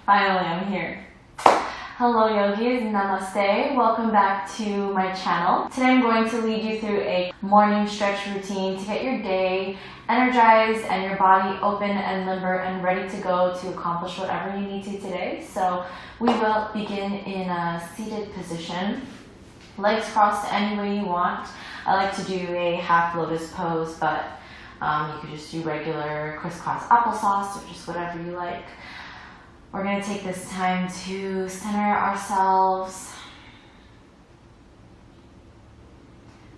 Finally, I'm here. Hello yogis, namaste. Welcome back to my channel. Today I'm going to lead you through a morning stretch routine to get your day energized and your body open and limber and ready to go to accomplish whatever you need to today. So we will begin in a seated position. Legs crossed any way you want. I like to do a half lotus pose, but you could just do regular crisscross applesauce or just whatever you like. We're going to take this time to center ourselves.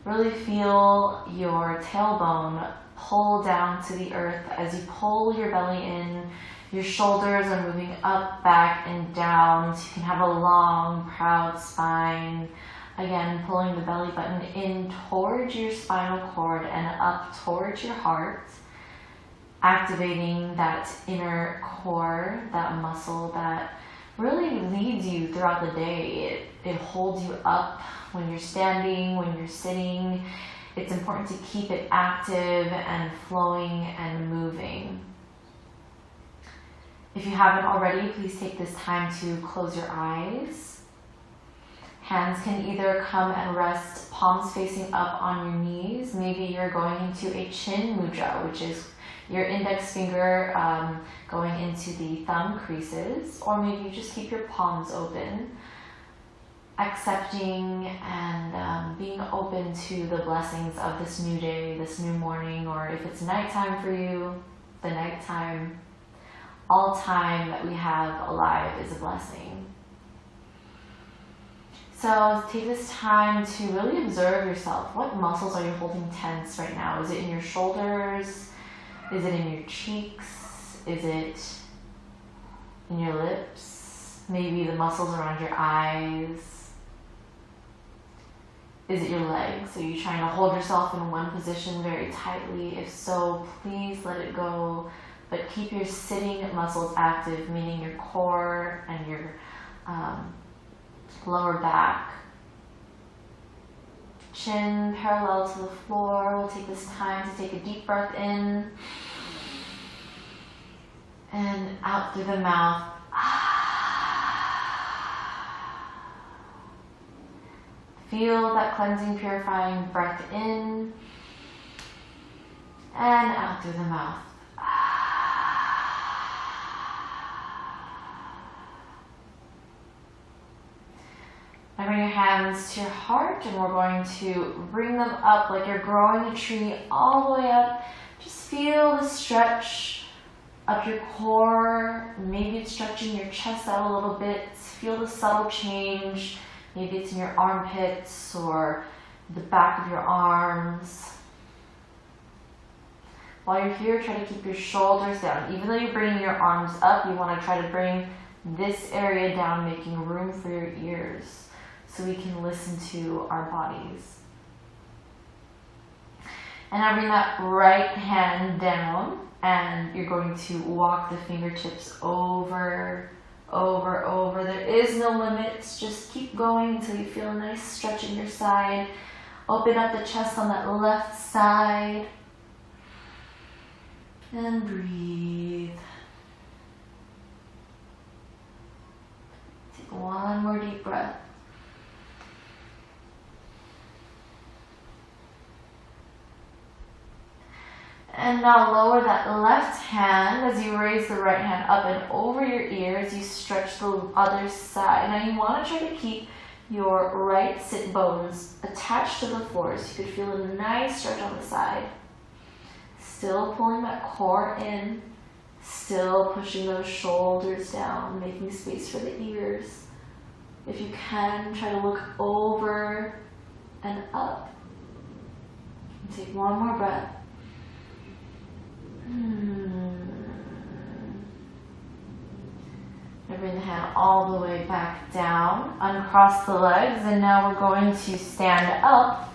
Really feel your tailbone pull down to the earth as you pull your belly in. Your shoulders are moving up, back, and down so you can have a long, proud spine. Again, pulling the belly button in towards your spinal cord and up towards your heart. Activating that inner core, that muscle that really leads you throughout the day. It holds you up when you're standing, when you're sitting. It's important to keep it active and flowing and moving. If you haven't already, please take this time to close your eyes. Hands can either come and rest palms facing up on your knees. Maybe you're going into a chin mudra, which is your index finger going into the thumb creases, or maybe you just keep your palms open, accepting and being open to the blessings of this new day, this new morning, or if it's nighttime for you, the nighttime. All time that we have alive is a blessing. So take this time to really observe yourself. What muscles are you holding tense right now? Is it in your shoulders? Is it in your cheeks? Is it in your lips? Maybe the muscles around your eyes? Is it your legs? Are you trying to hold yourself in one position very tightly? If so, please let it go. But keep your sitting muscles active, meaning your core and your lower back. Chin parallel to the floor. We'll take this time to take a deep breath in and out through the mouth. Feel that cleansing, purifying breath in and out through the mouth. Now bring your hands to your heart and we're going to bring them up like you're growing a tree all the way up. Just feel the stretch up your core. Maybe it's stretching your chest out a little bit. Feel the subtle change. Maybe it's in your armpits or the back of your arms. While you're here, try to keep your shoulders down. Even though you're bringing your arms up, you want to try to bring this area down, making room for your ears, so we can listen to our bodies. And now bring that right hand down and you're going to walk the fingertips over. There is no limits. Just keep going until you feel a nice stretch in your side. Open up the chest on that left side. And breathe. Take one more deep breath. And now lower that left hand as you raise the right hand up and over your ears. You stretch the other side. Now you want to try to keep your right sit bones attached to the floor so you could feel a nice stretch on the side. Still pulling that core in. Still pushing those shoulders down, making space for the ears. If you can, try to look over and up. And take one more breath. Now bring the hand all the way back down, uncross the legs, and now we're going to stand up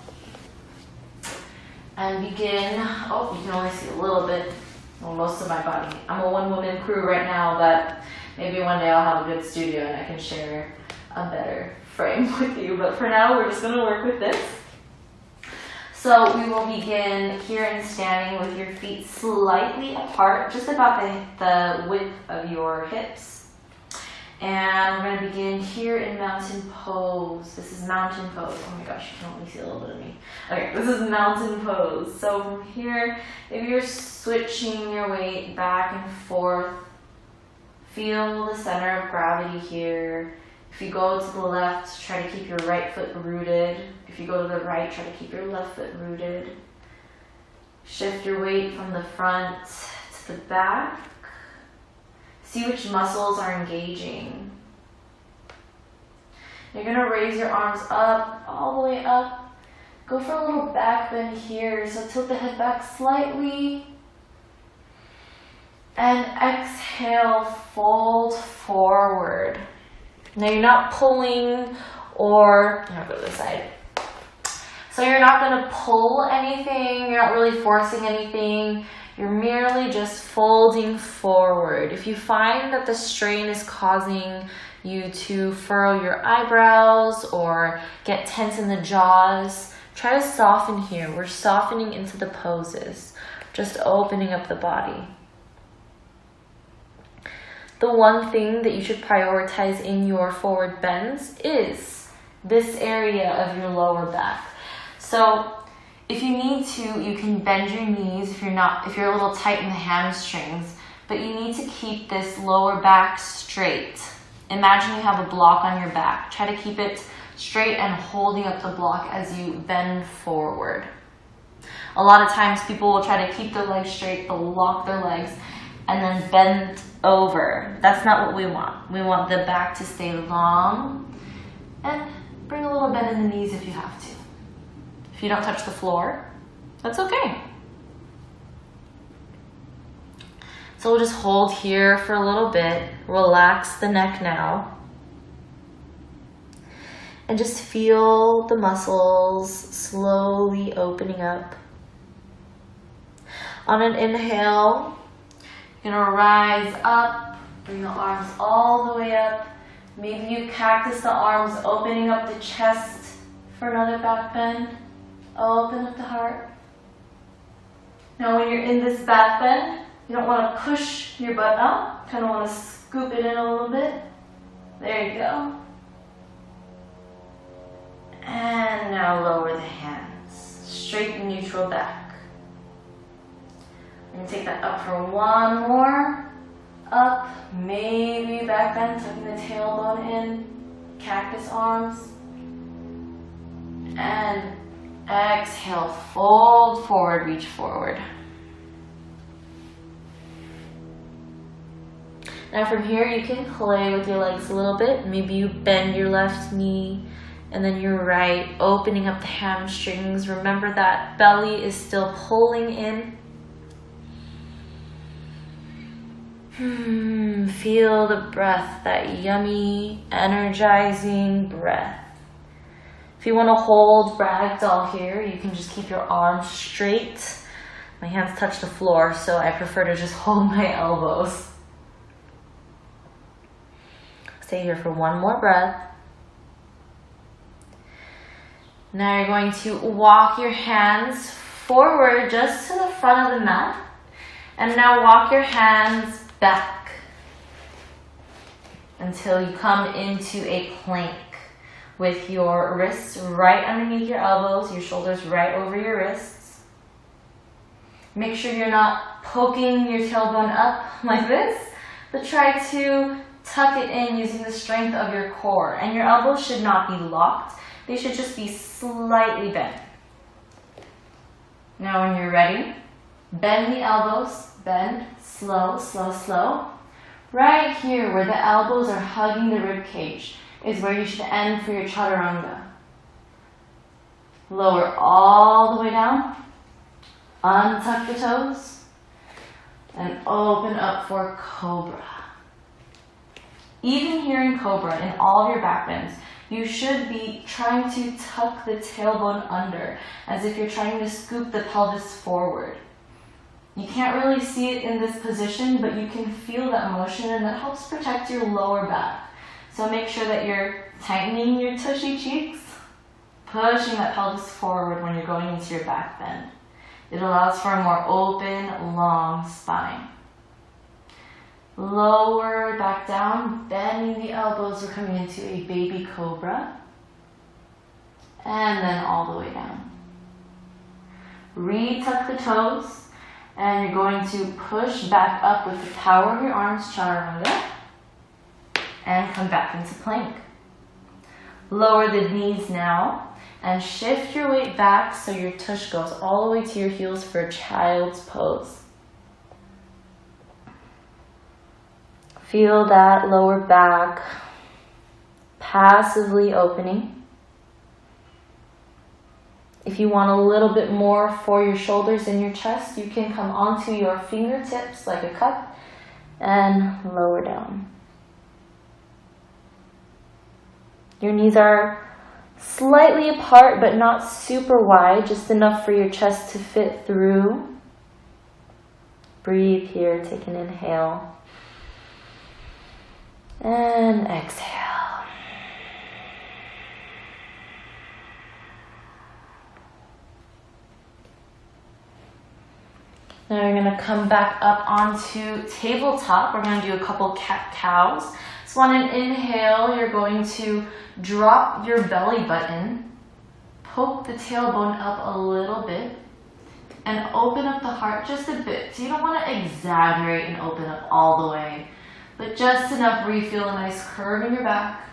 and begin. Oh, you can only see a little bit, well, most of my body. I'm a one-woman crew right now, but maybe one day I'll have a good studio and I can share a better frame with you. But for now, we're just going to work with this. So we will begin here in standing with your feet slightly apart, just about the width of your hips. And we're going to begin here in mountain pose. This is mountain pose. Oh my gosh, you can only see a little bit of me. Okay, this is mountain pose. So from here, maybe you're switching your weight back and forth. Feel the center of gravity here. If you go to the left, try to keep your right foot rooted. If you go to the right, try to keep your left foot rooted. Shift your weight from the front to the back. See which muscles are engaging. You're going to raise your arms up, all the way up. Go for a little back bend here. So tilt the head back slightly. And exhale, fold forward. Now you're not pulling or, I'm going to go to the side. So you're not going to pull anything. You're not really forcing anything. You're merely just folding forward. If you find that the strain is causing you to furrow your eyebrows or get tense in the jaws, try to soften here. We're softening into the poses, just opening up the body. The one thing that you should prioritize in your forward bends is this area of your lower back. So if you need to, you can bend your knees if you're a little tight in the hamstrings, but you need to keep this lower back straight. Imagine you have a block on your back. Try to keep it straight and holding up the block as you bend forward. A lot of times people will try to keep their legs straight, they'll lock their legs and then bend over. That's not what we want. We want the back to stay long and bring a little bend in the knees if you have to. If you don't touch the floor, that's okay. So we'll just hold here for a little bit. Relax the neck now. And just feel the muscles slowly opening up. On an inhale, you're gonna rise up, bring the arms all the way up. Maybe you cactus the arms, opening up the chest for another back bend. Open up the heart. Now when you're in this back bend, you don't want to push your butt up. Kind of want to scoop it in a little bit. There you go. And now lower the hands. Straight and neutral back. We're going to take that up for one more. Up, maybe back bend, tucking the tailbone in. Cactus arms. And exhale, fold forward, reach forward. Now from here, you can play with your legs a little bit. Maybe you bend your left knee and then your right, opening up the hamstrings. Remember that belly is still pulling in. Feel the breath, that yummy, energizing breath. If you want to hold ragdoll here, you can just keep your arms straight. My hands touch the floor, so I prefer to just hold my elbows. Stay here for one more breath. Now you're going to walk your hands forward just to the front of the mat. And now walk your hands back until you come into a plank with your wrists right underneath your elbows, your shoulders right over your wrists. Make sure you're not poking your tailbone up like this, but try to tuck it in using the strength of your core. And your elbows should not be locked. They should just be slightly bent. Now when you're ready, bend the elbows. Bend, slow, slow, slow. Right here where the elbows are hugging the rib cage is where you should end for your chaturanga. Lower all the way down. Untuck the toes. And open up for cobra. Even here in cobra, in all of your back bends, you should be trying to tuck the tailbone under as if you're trying to scoop the pelvis forward. You can't really see it in this position, but you can feel that motion and that helps protect your lower back. So make sure that you're tightening your tushy cheeks, pushing that pelvis forward when you're going into your back bend. It allows for a more open, long spine. Lower back down, bending the elbows. We're coming into a baby cobra. And then all the way down. Retuck the toes. And you're going to push back up with the power of your arms, chaturanga. And come back into plank. Lower the knees now. And shift your weight back so your tush goes all the way to your heels for a child's pose. Feel that lower back passively opening. If you want a little bit more for your shoulders and your chest, you can come onto your fingertips like a cup and lower down. Your knees are slightly apart, but not super wide, just enough for your chest to fit through. Breathe here, take an inhale. And exhale. Now you're going to come back up onto tabletop. We're going to do a couple cat-cows. So on an inhale, you're going to drop your belly button, poke the tailbone up a little bit, and open up the heart just a bit. So you don't want to exaggerate and open up all the way, but just enough where you feel a nice curve in your back.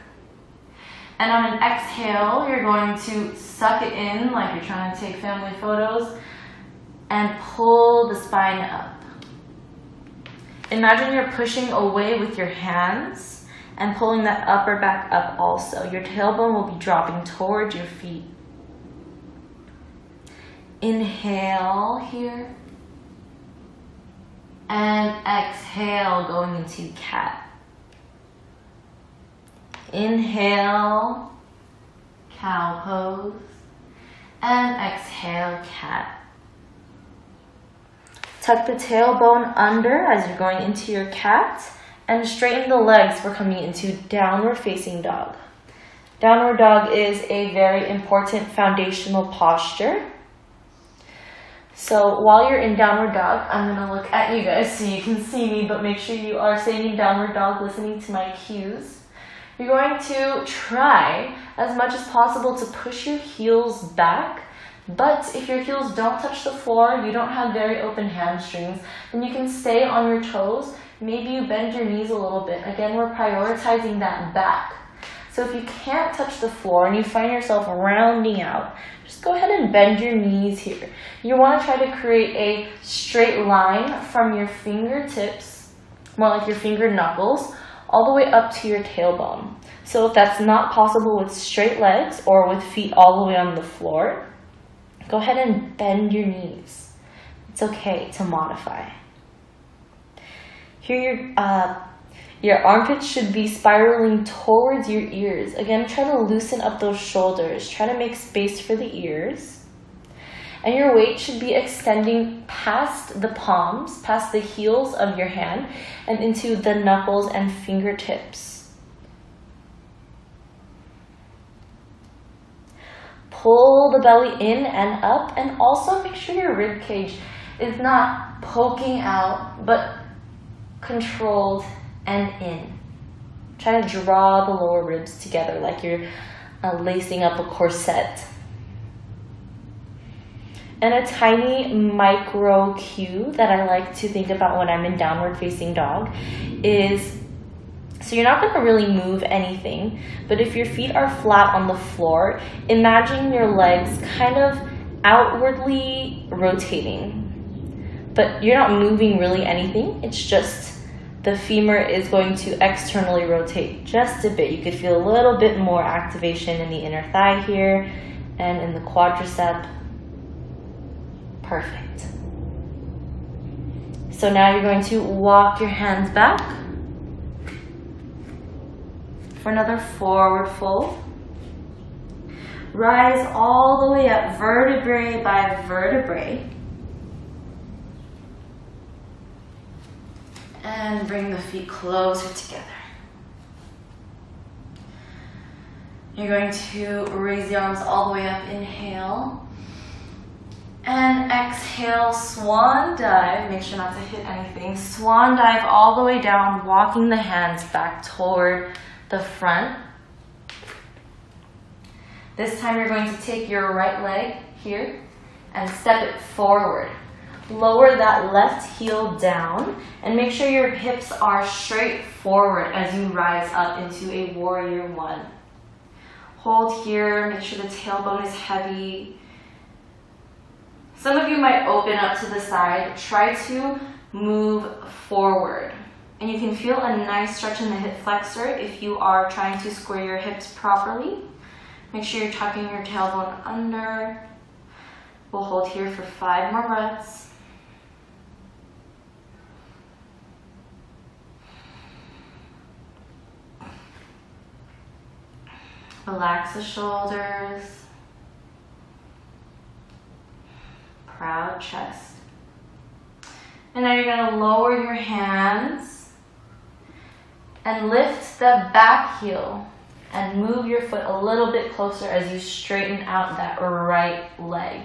And on an exhale, you're going to suck it in like you're trying to take family photos and pull the spine up. Imagine you're pushing away with your hands and pulling that upper back up also. Your tailbone will be dropping towards your feet. Inhale here. And exhale, going into cat. Inhale, cow pose. And exhale, cat. Tuck the tailbone under as you're going into your cat. And straighten the legs. We're coming into downward facing dog. Downward dog is a very important foundational posture. So while you're in downward dog, I'm going to look at you guys so you can see me, but make sure you are staying in downward dog, listening to my cues. You're going to try as much as possible to push your heels back. But if your heels don't touch the floor, you don't have very open hamstrings, then you can stay on your toes. Maybe you bend your knees a little bit. Again, we're prioritizing that back. So if you can't touch the floor and you find yourself rounding out, just go ahead and bend your knees here. You want to try to create a straight line from your fingertips, more like your finger knuckles, all the way up to your tailbone. So if that's not possible with straight legs or with feet all the way on the floor, go ahead and bend your knees. It's okay to modify. Here your armpits should be spiraling towards your ears. Again, try to loosen up those shoulders. Try to make space for the ears. And your weight should be extending past the palms, past the heels of your hand, and into the knuckles and fingertips. Pull the belly in and up, and also make sure your rib cage is not poking out, but controlled and in. Try to draw the lower ribs together like you're lacing up a corset. And a tiny micro cue that I like to think about when I'm in downward facing dog is, so you're not going to really move anything, but if your feet are flat on the floor, imagine your legs kind of outwardly rotating. But you're not moving really anything, it's just the femur is going to externally rotate just a bit. You could feel a little bit more activation in the inner thigh here and in the quadricep. Perfect. So now you're going to walk your hands back for another forward fold. Rise all the way up, vertebrae by vertebrae. And bring the feet closer together. You're going to raise the arms all the way up, inhale. And exhale, swan dive. Make sure not to hit anything. Swan dive all the way down, walking the hands back toward the front. This time you're going to take your right leg here and step it forward. Lower that left heel down and make sure your hips are straight forward as you rise up into a warrior one. Hold here, make sure the tailbone is heavy. Some of you might open up to the side. Try to move forward. And you can feel a nice stretch in the hip flexor if you are trying to square your hips properly. Make sure you're tucking your tailbone under. We'll hold here for 5 more breaths. Relax the shoulders. Proud chest. And now you're going to lower your hands and lift the back heel and move your foot a little bit closer as you straighten out that right leg.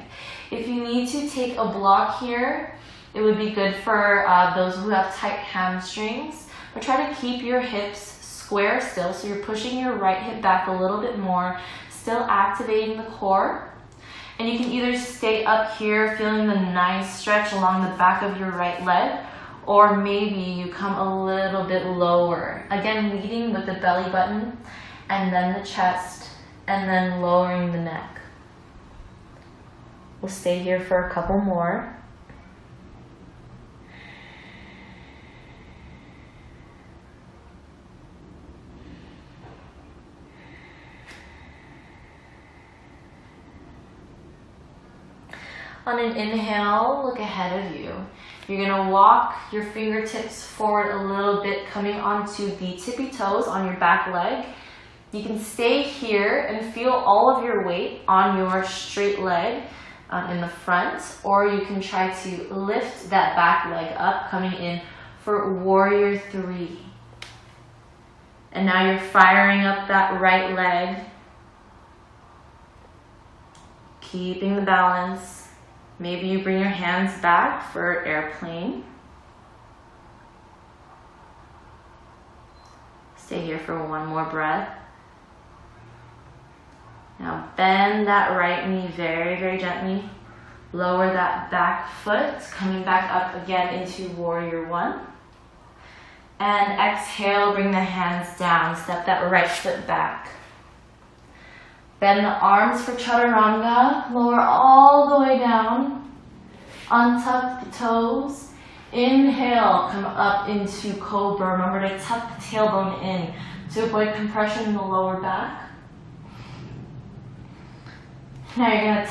If you need to take a block here, it would be good for those who have tight hamstrings, but try to keep your hips square still, so you're pushing your right hip back a little bit more, still activating the core. And you can either stay up here feeling the nice stretch along the back of your right leg, or maybe you come a little bit lower. Again, leading with the belly button and then the chest and then lowering the neck. We'll stay here for a couple more. On an inhale, look ahead of you. You're going to walk your fingertips forward a little bit, coming onto the tippy toes on your back leg. You can stay here and feel all of your weight on your straight leg in the front, or you can try to lift that back leg up, coming in for warrior 3. And now you're firing up that right leg, keeping the balance. Maybe you bring your hands back for airplane. Stay here for one more breath. Now bend that right knee very, very gently. Lower that back foot, coming back up again into warrior 1. And exhale, bring the hands down. Step that right foot back. Bend the arms for chaturanga, lower all the way down, untuck the toes, inhale, come up into cobra. Remember to tuck the tailbone in to avoid compression in the lower back. Now you're going to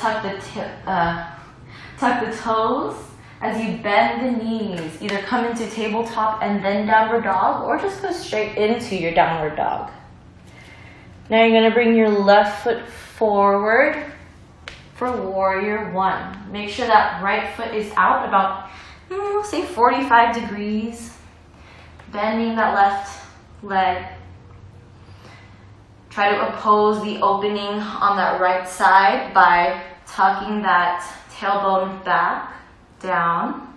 tuck the toes as you bend the knees. Either come into tabletop and then downward dog, or just go straight into your downward dog. Now you're going to bring your left foot forward for warrior 1. Make sure that right foot is out about, say 45 degrees. Bending that left leg. Try to oppose the opening on that right side by tucking that tailbone back, down.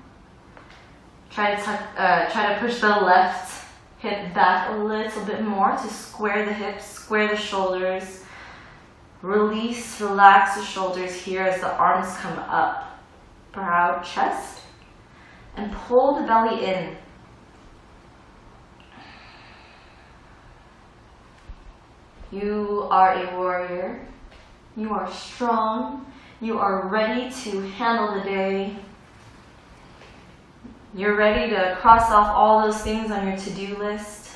Try to push the left hip back a little bit more to square the hips, square the shoulders. Release, relax the shoulders here as the arms come up. Proud chest. And pull the belly in. You are a warrior. You are strong. You are ready to handle the day. You're ready to cross off all those things on your to-do list.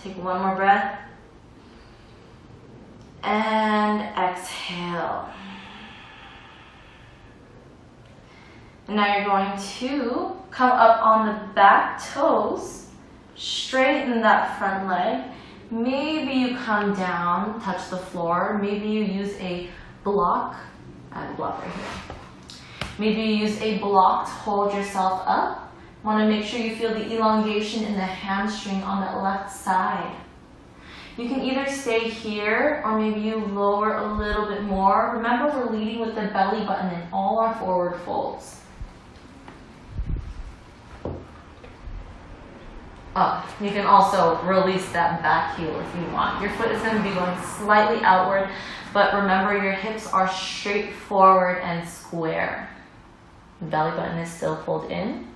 Take one more breath. And exhale. And now you're going to come up on the back toes. Straighten that front leg. Maybe you come down, touch the floor. Maybe you use a block. I have a block right here. Maybe you use a block to hold yourself up. Want to make sure you feel the elongation in the hamstring on that left side. You can either stay here or maybe you lower a little bit more. Remember, we're leading with the belly button in all our forward folds. Up. You can also release that back heel if you want. Your foot is going to be going slightly outward, but remember your hips are straight forward and square. Belly button is still pulled in.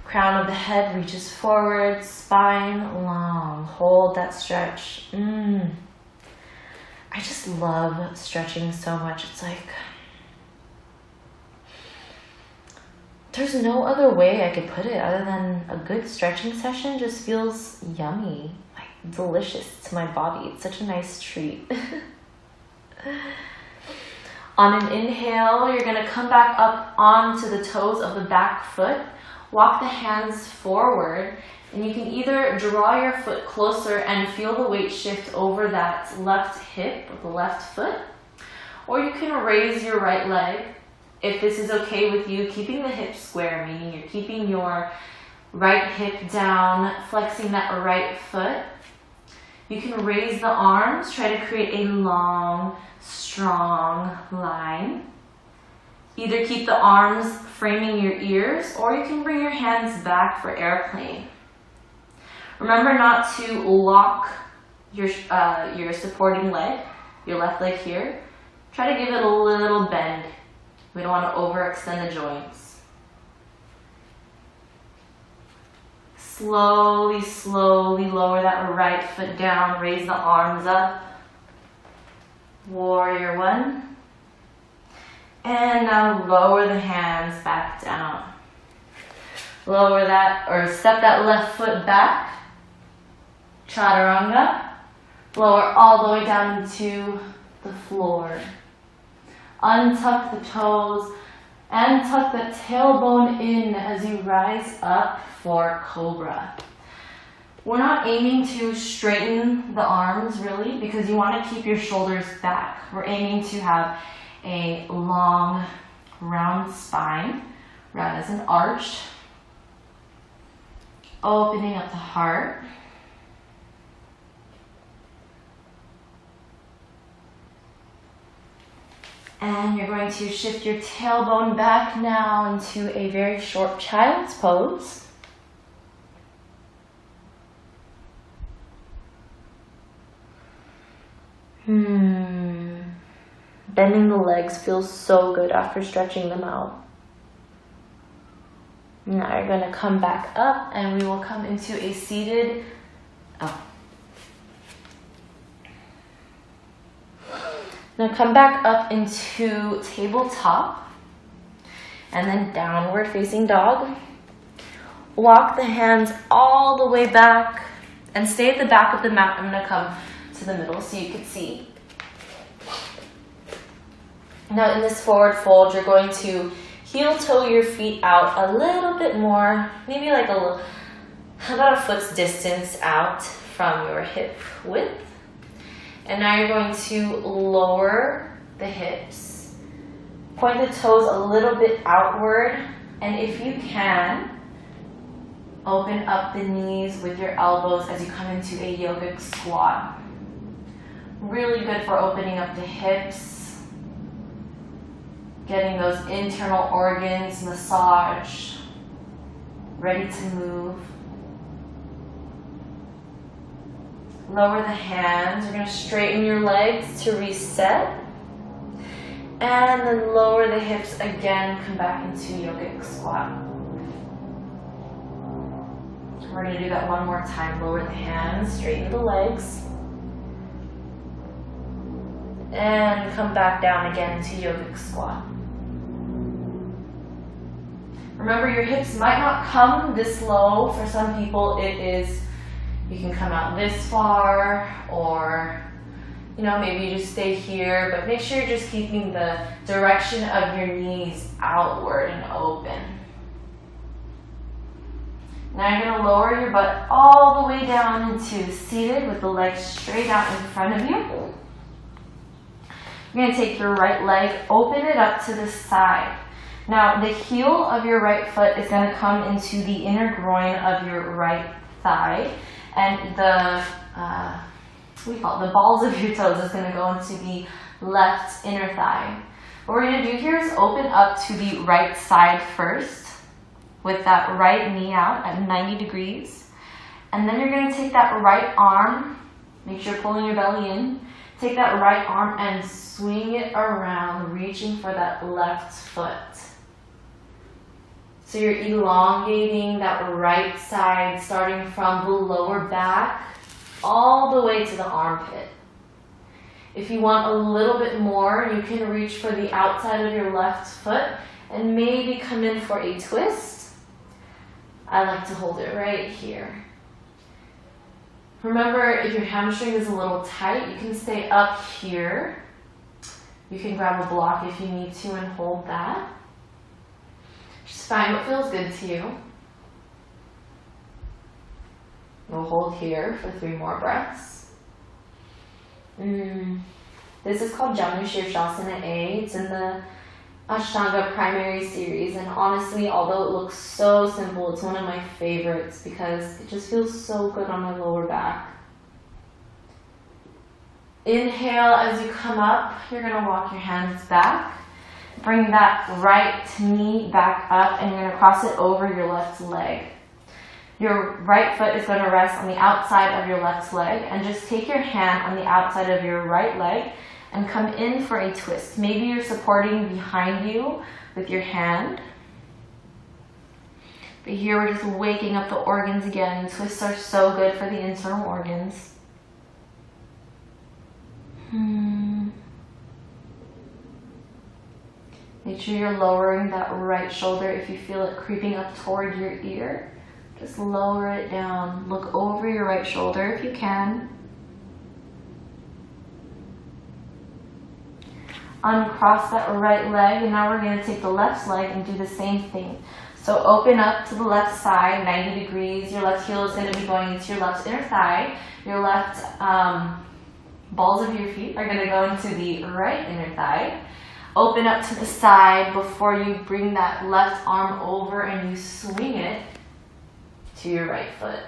Crown of the head reaches forward, spine long. Hold that stretch. I just love stretching so much. It's like, there's no other way I could put it other than a good stretching session just feels yummy, like delicious to my body. It's such a nice treat. On an inhale, you're going to come back up onto the toes of the back foot. Walk the hands forward, and you can either draw your foot closer and feel the weight shift over that left hip of the left foot, or you can raise your right leg. If this is okay with you, keeping the hips square, meaning you're keeping your right hip down, flexing that right foot. You can raise the arms, try to create a long, strong line. Either keep the arms framing your ears, or you can bring your hands back for airplane. Remember not to lock your supporting leg, your left leg here. Try to give it a little bend. We don't want to overextend the joints. Slowly, slowly lower that right foot down. Raise the arms up. Warrior one. And now lower the hands back down. Lower that, or step that left foot back. Chaturanga. Lower all the way down into the floor. Untuck the toes and tuck the tailbone in as you rise up for Cobra. We're not aiming to straighten the arms really because you want to keep your shoulders back. We're aiming to have a long, round spine, round as an arch, opening up the heart. And you're going to shift your tailbone back now into a very short child's pose. Bending the legs feels so good after stretching them out. Now you're going to come back up and we will come into a seated Now come back up into tabletop and then downward facing dog. Walk the hands all the way back and stay at the back of the mat. I'm going to come to the middle so you can see. Now in this forward fold, you're going to heel toe your feet out a little bit more, maybe like about a foot's distance out from your hip width. And now you're going to lower the hips, point the toes a little bit outward, and if you can, open up the knees with your elbows as you come into a yogic squat. Really good for opening up the hips, getting those internal organs massaged, ready to move. Lower the hands. You're going to straighten your legs to reset. And then lower the hips again. Come back into yogic squat. We're going to do that one more time. Lower the hands, straighten the legs. And come back down again into yogic squat. Remember, your hips might not come this low. For some people, it is, you can come out this far, or, you know, maybe you just stay here, but make sure you're just keeping the direction of your knees outward and open. Now you're going to lower your butt all the way down into seated with the legs straight out in front of you. You're going to take your right leg, open it up to the side. Now the heel of your right foot is going to come into the inner groin of your right thigh, and the what do we call it? The balls of your toes is going to go into the left inner thigh. What we're going to do here is open up to the right side first with that right knee out at 90 degrees. And then you're going to take that right arm, make sure you're pulling your belly in, take that right arm and swing it around, reaching for that left foot. So you're elongating that right side, starting from the lower back all the way to the armpit. If you want a little bit more, you can reach for the outside of your left foot and maybe come in for a twist. I like to hold it right here. Remember, if your hamstring is a little tight, you can stay up here. You can grab a block if you need to and hold that. Just find what feels good to you. We'll hold here for 3 more breaths. This is called Jamnu Shirshasana A. It's in the Ashtanga primary series, and honestly, although it looks so simple, it's one of my favorites because it just feels so good on my lower back. Inhale as you come up, you're going to walk your hands back. Bring that right knee back up and you're going to cross it over your left leg. Your right foot is going to rest on the outside of your left leg, and just take your hand on the outside of your right leg and come in for a twist. Maybe you're supporting behind you with your hand. But here we're just waking up the organs again. Twists are so good for the internal organs. Make sure you're lowering that right shoulder. If you feel it creeping up toward your ear, just lower it down. Look over your right shoulder if you can. Uncross that right leg, and now we're going to take the left leg and do the same thing. So open up to the left side, 90 degrees. Your left heel is going to be going into your left inner thigh. Your left balls of your feet are going to go into the right inner thigh. Open up to the side before you bring that left arm over and you swing it to your right foot.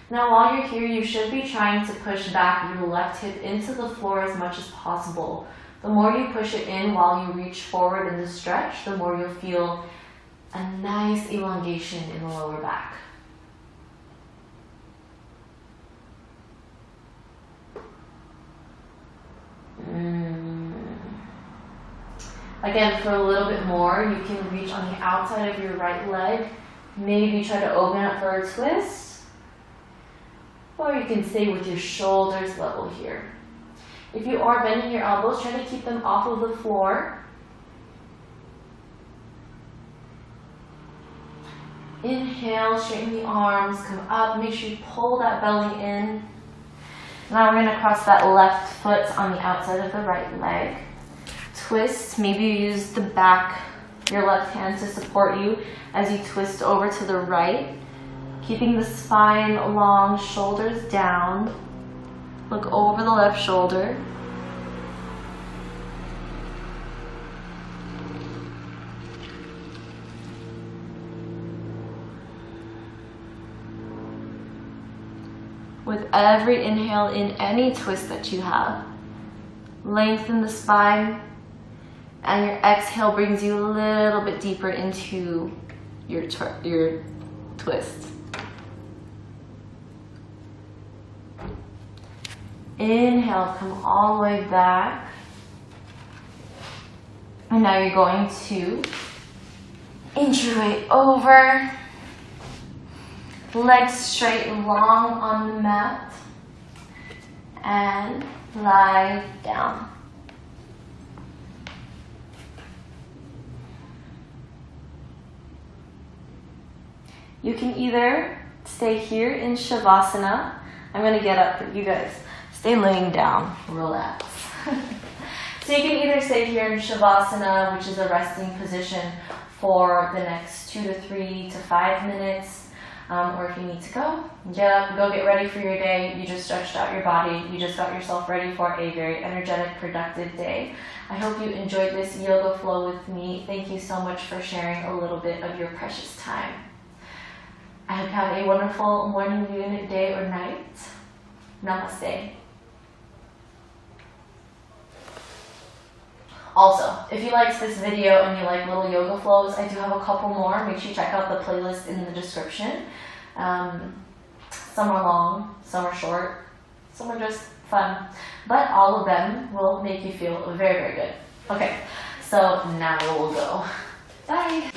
Now while you're here, you should be trying to push back your left hip into the floor as much as possible. The more you push it in while you reach forward in the stretch, the more you'll feel a nice elongation in the lower back. Again, for a little bit more, you can reach on the outside of your right leg. Maybe try to open up for a twist. Or you can stay with your shoulders level here. If you are bending your elbows, try to keep them off of the floor. Inhale, straighten the arms, come up, make sure you pull that belly in. Now we're going to cross that left foot on the outside of the right leg. Twist, maybe you use the back, your left hand to support you as you twist over to the right. Keeping the spine long, shoulders down. Look over the left shoulder. With every inhale in any twist that you have, lengthen the spine, and your exhale brings you a little bit deeper into your twist. Inhale, come all the way back. And now you're going to inch your way over. Legs straight and long on the mat. And lie down. You can either stay here in Shavasana. I'm going to get up, but you guys stay laying down, relax. So you can either stay here in Shavasana, which is a resting position, for the next 2 to 3 to 5 minutes. Or if you need to go, get up, go get ready for your day. You just stretched out your body. You just got yourself ready for a very energetic, productive day. I hope you enjoyed this yoga flow with me. Thank you so much for sharing a little bit of your precious time. I hope you have a wonderful morning, noon, day, or night. Namaste. Also, if you liked this video and you like little yoga flows, I do have a couple more. Make sure you check out the playlist in the description. Some are long, some are short, some are just fun, but all of them will make you feel very, very good. Okay, so now we'll go. Bye!